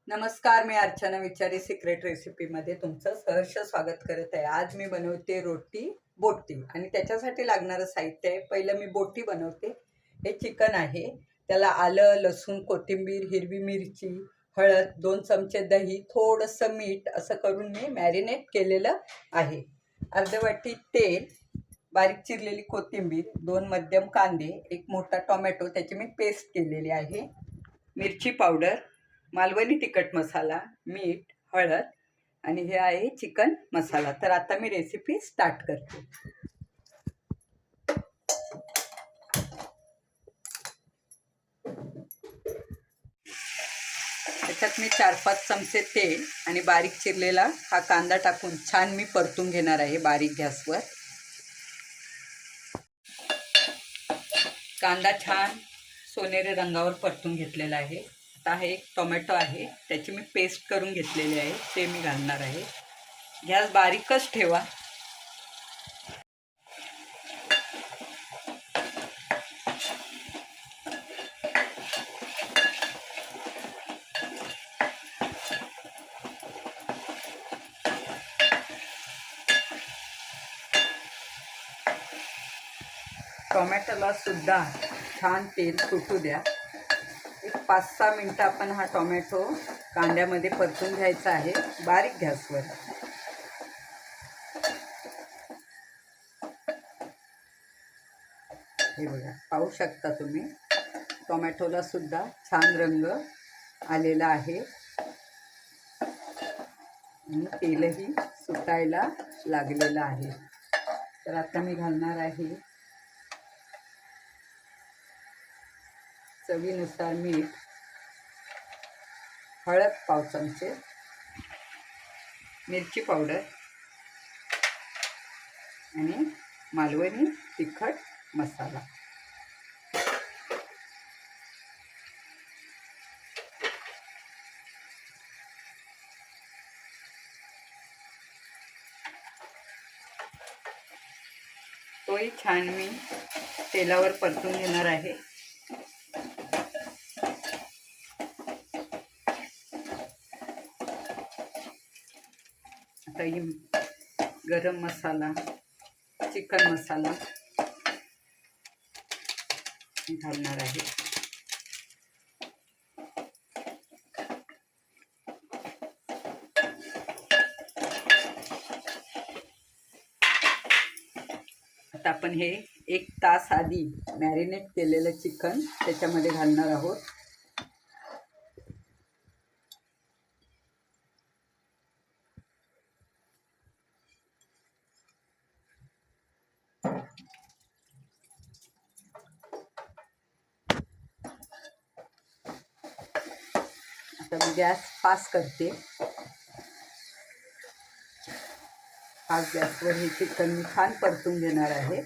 नमस्कार, मी अर्चना विचारी सिक्रेट रेसिपीमध्ये तुमचं सहर्ष स्वागत करत आहे। आज मी बनवते रोटी बोटी आणि त्याच्यासाठी लागणारं साहित्य आहे। पहिलं मी बोटी बनवते। हे चिकन आहे, त्याला आलं, लसूण, कोथिंबीर, हिरवी मिरची, हळद, 2 चमचे दही, थोडंसं मीठ असं करून मी मॅरिनेट केलेलं आहे। अर्धी वाटी तेल, बारीक चिरलेली कोथिंबीर, 2 मध्यम कांदे, 1 मोठा टोमॅटो त्याची मी पेस्ट केलेली आहे, मिरची पावडर, मालवणी तिखट मसाला, मीठ, हळद आणि हे आहे चिकन मसाला। तर आता मी रेसिपी स्टार्ट करते। त्याच्यात मी 4-5 चमचे तेल आणि बारीक चिरलेला हा कांदा टाकून छान मी परतून घेणार आहे बारीक गॅसवर। कांदा छान सोनेरी रंगावर परतून घेतलेला आहे। आता हे एक टोमॅटो आहे, त्याची मी पेस्ट करून घेतलेली आहे, ते मी घालणार आहे। गॅस बारीकच ठेवा। टोमॅटोला सुद्धा छान तेल सुटू द्या। एक 5-6 मिनटं आपण हा टोमॅटो कांद्यामध्ये परतून घ्यायचा आहे बारीक गॅसवर। हे बघा, पाहू शकता तुम्ही, टोमॅटोला सुद्धा छान रंग आलेला आहे आणि तेलही सुटायला लागलेलं आहे। तर आता मी घालणार आहे चवीनुसार मीठ, हळद पाव चमचे, मिरची पावडर आणि मालवणी तिखट मसाला। तोही छान मी तेलावर परतून घेणार आहे। आता ही गरम मसाला, चिकन मसाला घालणार आहे। आता आपण हे 1 तास आधी मॅरिनेट केलेलं चिकन त्याच्यामध्ये घालणार आहोत। आता मी गॅस फास्ट करते। फास्ट गॅसवर हे चिकन मी छान परतून घेणार आहे।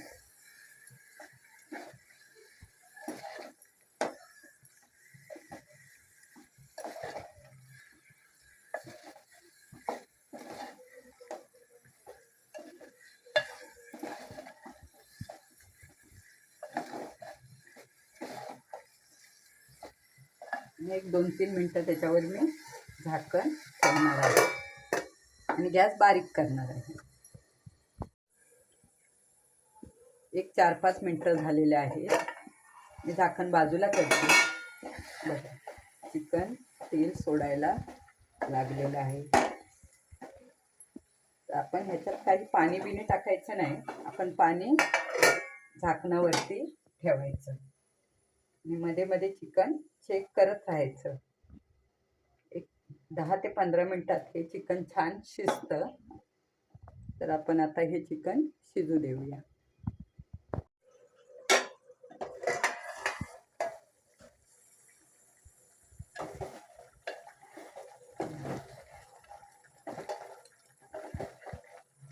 एक 2-3 मिनटं त्याच्यावर मी झाकण ठेवणार आहे आणि गॅस बारीक करणार आहे। एक 4-5 मिनटं झालेले आहे। मी झाकण बाजूला करते। बघा, चिकन तेल सोडायला लागलेलं आहे। तर आपण ह्याच्यात काही पाणी बिणी टाकायचं नाही, आपण पाणी झाकणावरती ठेवायचं आणि मध्ये मध्ये चिकन चेक करत राहायचं। एक 10 ते 15 मिनिटात हे चिकन छान शिजतं। तर आपण आता हे चिकन शिजू देऊया।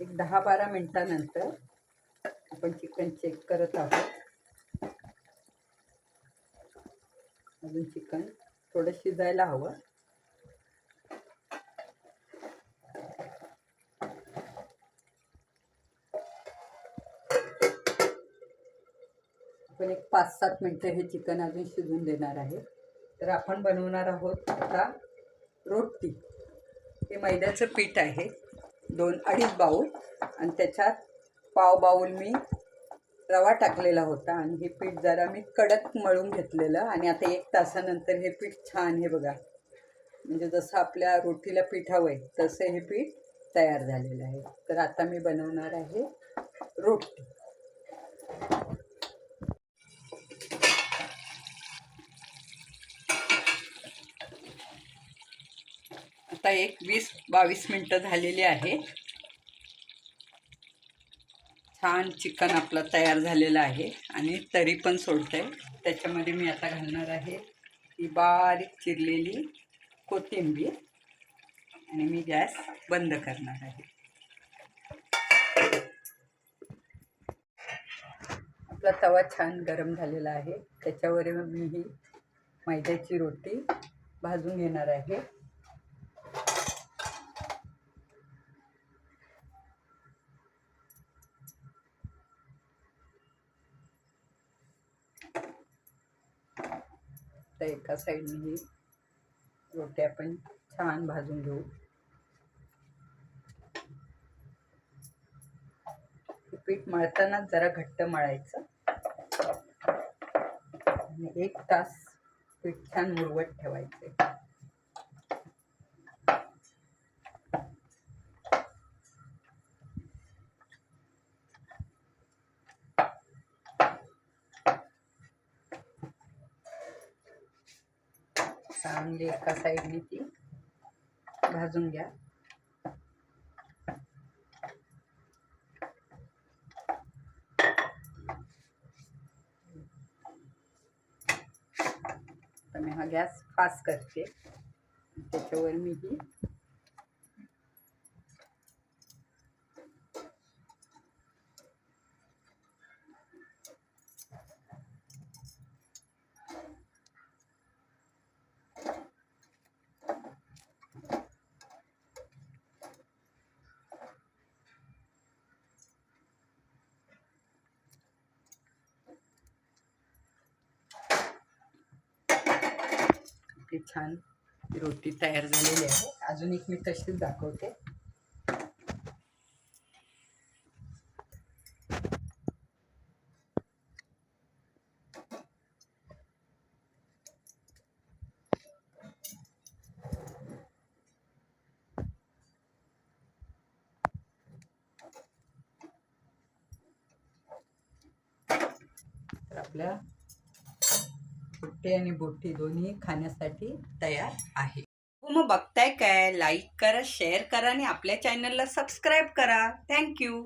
एक 10-12 मिनिटानंतर आपण चिकन चेक करत आहोत। अजून चिकन थोडं शिजायला हवं। आपण एक 5-7 मिनिटं हे चिकन अजून शिजून देणार आहे। तर आपण बनवणार आहोत आता रोटी, हे मैद्याचं पीठ आहे 2-2.5 बाऊल, आणि त्याच्यात पाव बाऊल मी रवा टाकलेला होता, आणि हे पीठ जरा मी कडक मळून घेतलेलं, आणि आता 1 तासानंतर हे पीठ छान, हे बघा, म्हणजे जसं आपल्या रोटीला पीठ हवं आहे तसं हे पीठ तयार झालेलं आहे. तर आता मी बनवणार आहे रोटी. आता 20-22 मिनटं झालेली आहे. छान चिकन आपलं तयार झालेलं आहे आणि तरी पण सोडतंय. त्याच्यामध्ये मी आता घालणार आहे ही बारीक चिरलेली कोथिंबीर, आणि मी गॅस बंद करणार आहे. आपला तवा छान गरम झालेला आहे. त्याच्यावर मी ही मैद्याची रोटी भाजून घेणार आहे. तर एका साईडने ही रोटी आपण छान भाजून घेऊ. पीठ मळताना जरा घट्ट मळायचं, आणि 1 तास पीठ छान मुरवत ठेवायचे. चांगली एका साईडने ती भाजून घ्या. तर मी हा गॅस फास्ट करते. त्याच्यावर मी ही छान रोटी तयार झालेली आहे. अजून एक मी तशीच दाखवते. तर आपल्या रोटी आणि बोटी दोन्ही खाण्यासाठी तयार आहे. मग बघताय काय, लाईक करा, शेअर करा आणि आपल्या चॅनलला सबस्क्राईब करा. थँक्यू.